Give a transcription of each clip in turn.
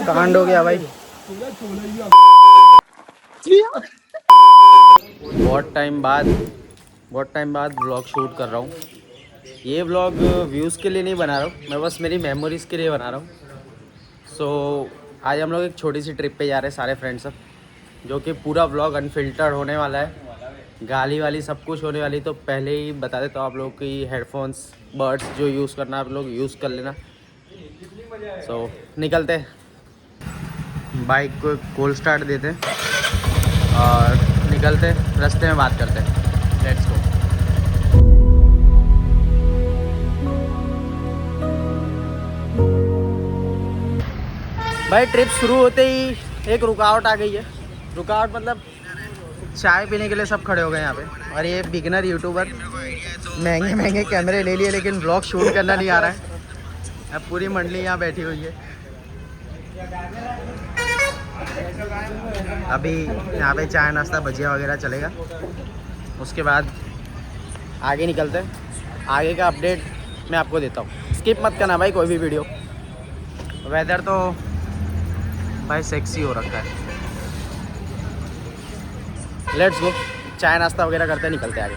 कांड हो गया भाई। बहुत टाइम बाद व्लॉग शूट कर रहा हूँ। ये व्लॉग व्यूज़ के लिए नहीं बना रहा हूँ, मैं बस मेरी मेमोरीज़ के लिए बना रहा हूँ। आज हम लोग एक छोटी सी ट्रिप पे जा रहे हैं सारे फ्रेंड्स सब, जो कि पूरा व्लॉग अनफिल्टर्ड होने वाला है, गाली वाली सब कुछ होने वाली। तो पहले ही बता देता हूँ आप लोग की हेडफोन्स बड्स जो यूज़ करना आप लोग यूज़ कर लेना। निकलते, बाइक को कोल्ड स्टार्ट देते और निकलते, रास्ते में बात करते हैं। Let's go. भाई ट्रिप शुरू होते ही एक रुकावट आ गई है। रुकावट मतलब चाय पीने के लिए सब खड़े हो गए यहाँ पे, और ये बिगनर यूट्यूबर महंगे कैमरे ले लिए लेकिन व्लॉग शूट करना नहीं आ रहा है। अब पूरी मंडली यहाँ बैठी हुई है। अभी यहाँ पे चाय नाश्ता भजिया वगैरह चलेगा, उसके बाद आगे निकलते हैं। आगे का अपडेट मैं आपको देता हूँ, स्किप मत करना भाई कोई भी वीडियो। वेदर तो भाई सेक्सी हो रखा है। लेट्स गो, चाय नाश्ता वगैरह करते निकलते आगे।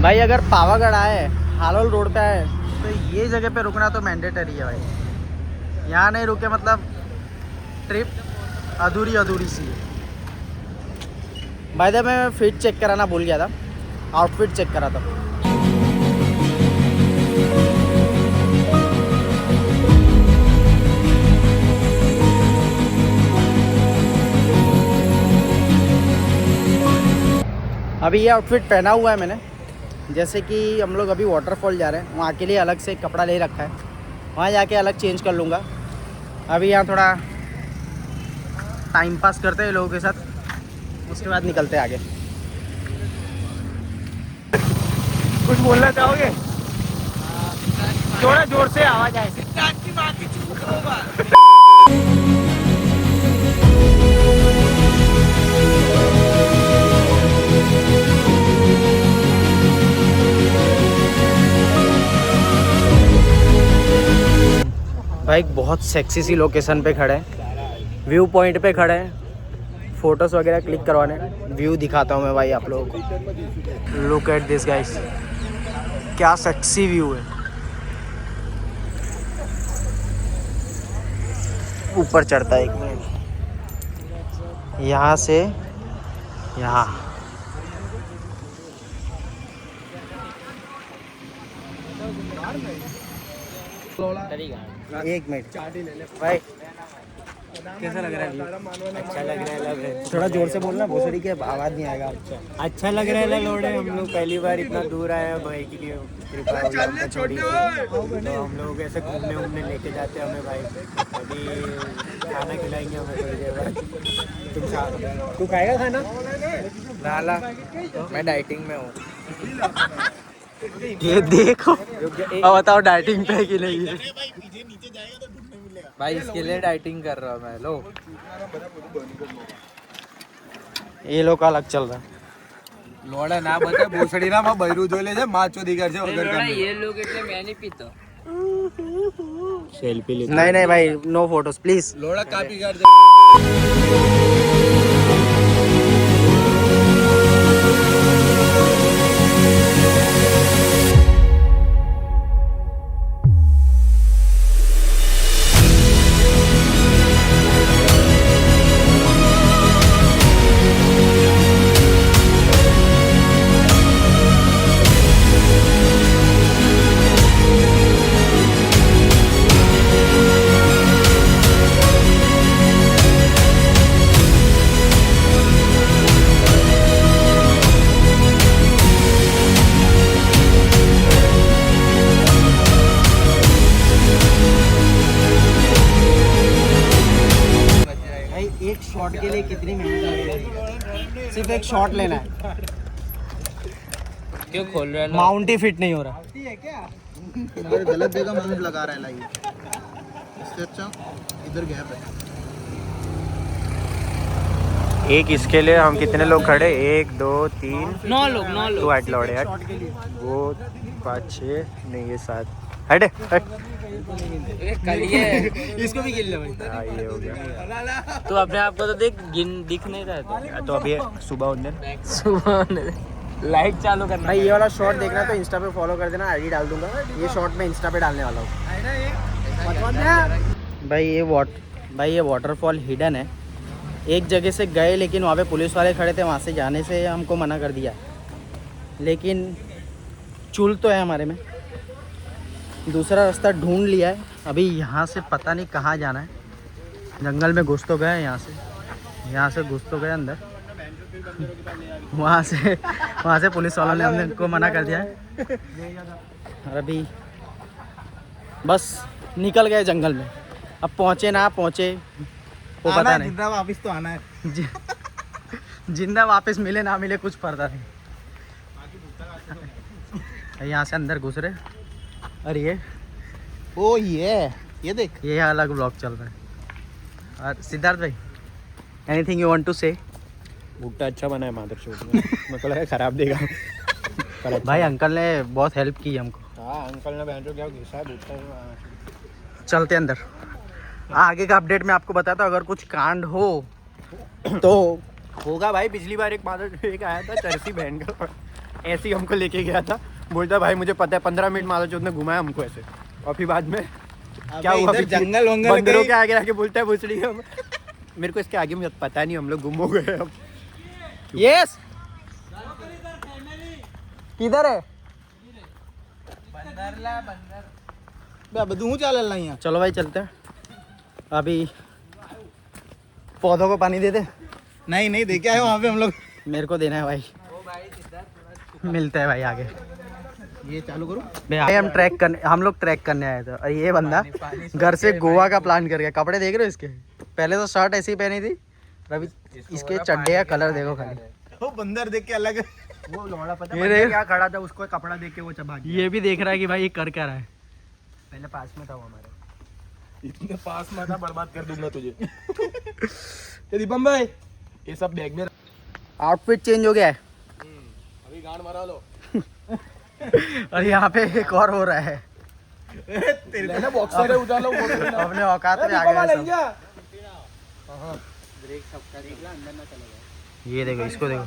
भाई अगर पावागढ़ आए, हालोल रोड पे आए, तो ये जगह पे रुकना तो मैंडेटरी है भाई। यहाँ नहीं रुके मतलब ट्रिप अधूरी सी है। भाई मैं फिट चेक कराना भूल गया था, आउटफिट चेक करा था। अभी ये आउटफिट पहना हुआ है मैंने, जैसे कि हम लोग अभी वाटरफॉल जा रहे हैं, वहाँ के लिए अलग से कपड़ा ले रखा है, वहाँ जाके अलग चेंज कर लूँगा। अभी यहाँ थोड़ा टाइम पास करते हैं लोगों के साथ, उसके बाद निकलते हैं आगे। कुछ बोलना चाहोगे? थोड़ा जोर से आवाज़ आए। भाई बहुत सेक्सी सी लोकेशन पे खड़े हैं, व्यू पॉइंट पे खड़े हैं, फ़ोटोज़ वगैरह क्लिक करवाने। व्यू दिखाता हूँ मैं भाई आप लोगों को। लुक एट दिस गाइस, क्या सेक्सी व्यू है। ऊपर चढ़ता है एक मिनट, यहाँ से यहाँ। एक मिनट भाई, कैसा लग रहा है? अच्छा लग रहा है। थोड़ा जोर से बोलना, भोसड़ी के आवाज़ नहीं आएगा। अच्छा लग रहा है लोड़े। हम लोग पहली बार इतना दूर आए हैं भाई के लिए, कृपा छोड़ी तो हम लोग ऐसे घूमने लेके जाते हैं हमें भाई। अभी खाना खिलाएंगे हमें थोड़ी देर बाद। तू खाएगा खाना? नाला मैं डाइटिंग में हूँ। ये देखो, अब बताओ डाइटिंग पे है कि नहीं है भाई? इसके लिए डाइटिंग कर रहा हूँ मैं। लो ये लोग अलग चल रहा है। लोड़ा ना बता भूसड़ी ना मैं बैरू जो ले जा मां चोदी कर जा अगर कर ये लोग એટલે मैं नहीं पीता। सेल्फी ले। नहीं भाई, नो फोटोज प्लीज। लोड़ा कॉपी कर दे। शॉट के लिए कितनी मेहनत लगेगी? सिर्फ एक शॉट लेना है। क्यों खोल रहा है? माउंट ही फिट नहीं हो रहा। मगर गलत जगह माउंट लगा रहा है लाइव, इससे अच्छा इधर गैप है। एक इसके लिए हम कितने लोग खड़े, 1 2 3 9 लोग 9 तू लोग 8 लौड़े यार, वो 5 6 नहीं ये 7 हट हट। इसको भी गिन ले भाई। हाँ ये हो गया। तो अपने आप को तो देख दिख नहीं रहा है तो अभी सुबह होने सुबह लाइट चालू करना भाई। ये वाला शॉट देखना तो इंस्टा पे फॉलो कर देना, आईडी डाल दूंगा। ये शॉट मैं इंस्टा पे डालने वाला हूँ। भाई ये वाटरफॉल हिडन है। एक जगह से गए लेकिन वहाँ पे पुलिस वाले खड़े थे, वहाँ से जाने से हमको मना कर दिया, लेकिन चुल तो है हमारे में। दूसरा रास्ता ढूंढ लिया है। अभी यहाँ से पता नहीं कहाँ जाना है। जंगल में घुस तो गए, यहाँ से घुस तो गए अंदर। वहाँ से पुलिस वालों ने हमको मना कर दिया है। और अभी बस निकल गए जंगल में। अब पहुँचे ना पहुँचे वो पता नहीं। जिंदा वापस तो आना है। जिंदा वापस मिले ना मिले कुछ पता नहीं। यहाँ से अंदर घुस रहे। और ओ ये देख, ये अलग ब्लॉग चल रहा है। और सिद्धार्थ भाई एनीथिंग यू वांट टू से? भुट्टा अच्छा बना है मादर चौक में। मेरे को लगा खराब देगा पर अच्छा। भाई अंकल ने बहुत हेल्प की हमको। हाँ अंकल ने बहन क्या घिसा है भुट्टा। चलते अंदर। आगे का अपडेट मैं आपको बताता हूँ। अगर कुछ कांड हो तो होगा भाई। पिछली बार एक आया था चरसी बहन का, ऐसे ही हमको लेके गया था। बोलता भाई मुझे पता है 15 मिनट माधव चौथ ने घुमाया हमको ऐसे। और फिर बाद में क्या हुआ, जंगल बंदरों के आगे आके बोलता है भुसड़ी। मेरे को इसके आगे में पता नहीं, हम लोग गुम हो गए अब। यस किधर है? बंदर चल यहाँ। चलो भाई चलते हैं। अभी पौधों को पानी दे दे। नहीं देखे आए वहाँ पे हम लोग। मेरे को देना है भाई। मिलते हैं भाई आगे। ये चालू करो भाई हम लोग ट्रैक करने आए थे। और ये बंदा घर से गोवा का प्लान कर गया। कपड़े देख रहे हो इसके? पहले तो शर्ट ऐसी पहनी थी, अभी इसके चड्डे का कलर देखो खाली। वो बंदर देख के अलग। वो लौड़ा पता ये है क्या खड़ा था, उसको कपड़ा देख के वो चबा गया। ये भी देख रहा है कि भाई ये कर क्या रहा है। पहले पास में था वो हमारे। इतने पास में था, बर्बाद कर दूंगा तुझे। ये दीपम भाई ये सब बैग में। आउटफिट चेंज हो गया है। अभी गांड मारा लो। और यहाँ पे एक और हो रहा है। तेरे बॉक्सर है, उतार लो। अपने औकात में आ गए सब। ये देखो, इसको देखो।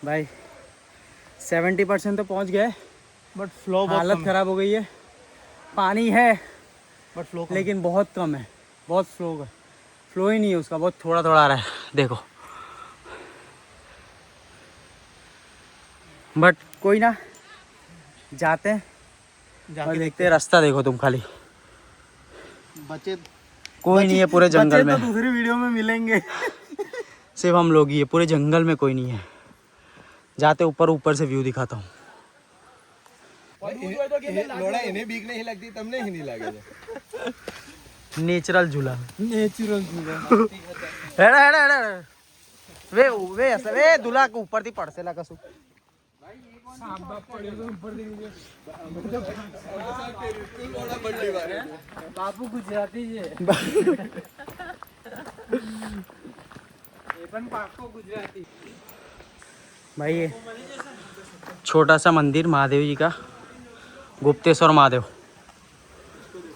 भाई 70% तो पहुंच गए, बट फ्लो हालत खराब हो गई है। पानी है बट फ्लो लेकिन बहुत कम है, बहुत फ्लो ही नहीं है उसका, बहुत थोड़ा थोड़ा आ रहा है देखो। बट कोई ना, जाते हैं और देखते हैं। रास्ता देखो तुम खाली, बचे कोई नहीं है पूरे जंगल में। तो दूसरी वीडियो में मिलेंगे। सिर्फ हम लोग ही है पूरे जंगल में, कोई नहीं है। जाते ऊपर से व्यू दिखाता हूँ। लोड़ा इन्हें बीक नहीं लगती, तुमने ही नहीं लगे। नेचुरल झूला। वे असं वे दुला के ऊपर थी पड़सेला कसू। बापू गुजराती है। भाई ये छोटा सा मंदिर महादेव जी का, गुप्तेश्वर महादेव।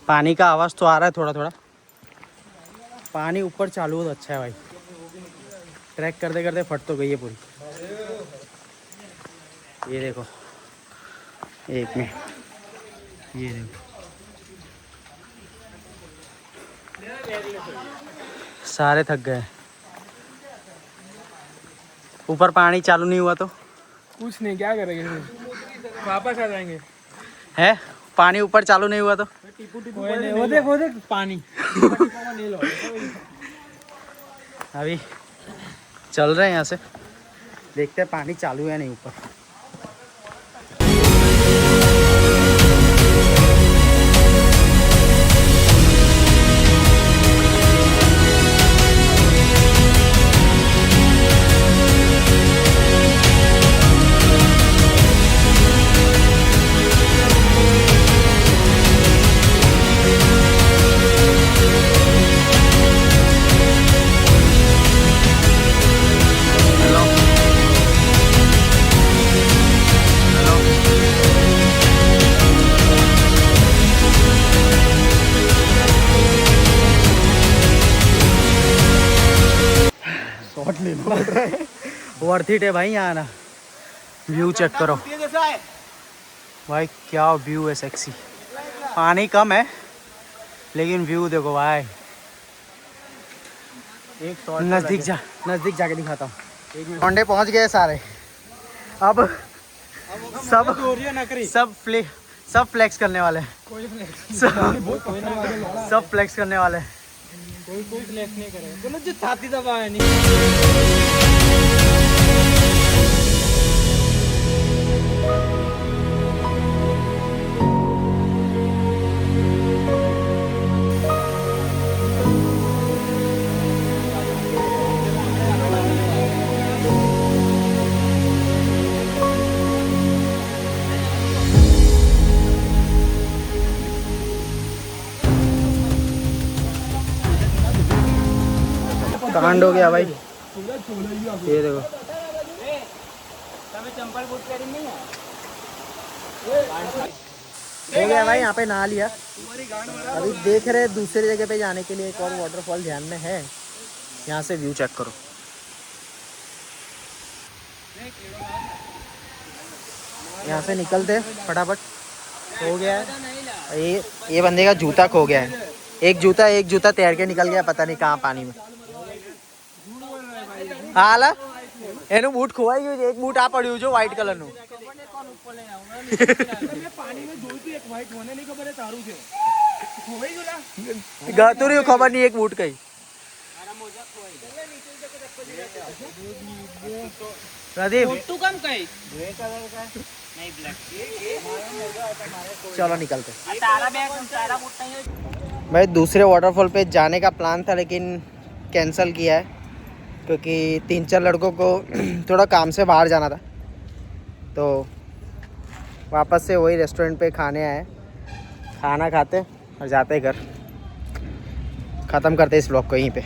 पानी का आवाज़ तो आ रहा है थोड़ा थोड़ा। पानी ऊपर चालू हो तो अच्छा है भाई। ट्रैक करते करते फट तो गई है पूरी। ये देखो, एक में ये देखो, सारे थक गए। ऊपर पानी चालू नहीं हुआ तो कुछ नहीं, क्या करेंगे वापस आ जाएंगे। है, पानी ऊपर चालू नहीं हुआ तो वो देख पानी। अभी चल रहे हैं यहाँ से, देखते हैं पानी चालू है नहीं ऊपर। पड़ रहे हैं। वर्थ इट है भाई यहाँ आना। व्यू चेक करो भाई, क्या व्यू है सेक्सी। पानी कम है लेकिन व्यू देखो भाई। नजदीक जाके दिखाता हूँ। होंडे पहुँच गए सारे। अब सब फ्लेक्स करने वाले हैं। सब फ्लेक्स करने वाले हैं। कोई फ्लैश नहीं करेगा, बोलो जो छाती दबाए नहीं। कांड हो गया भाई। ये देखो हो गया भाई, यहाँ पे नहा लिया। अभी देख रहे हैं दूसरी जगह पे जाने के लिए एक और वाटरफॉल ध्यान में है। यहाँ से व्यू चेक करो। यहाँ से निकलते फटाफट। हो गया है। ये बंदे का जूता खो गया है। एक जूता तैर के निकल गया, पता नहीं कहाँ पानी में। हाल एनु बूट खोवाई गયું છે। એક બૂટ આ પડ્યું છે વ્હાઈટ કલરનું। पानी में જોઈ તો એક વ્હાઈટ મને નહીં ખબર તારું છે ખોવાઈ ગયું ના ગાતું રહ્યું, ખબર નહીં એક બૂટ કઈ। प्रदीप तू कम कई चलो निकलते। भाई दूसरे वाटरफॉल पे जाने का प्लान था लेकिन कैंसिल किया है क्योंकि 3-4 लड़कों को थोड़ा काम से बाहर जाना था। तो वापस से वही रेस्टोरेंट पे खाने आए, खाना खाते और जाते घर। ख़त्म करते इस व्लॉग को यहीं पे।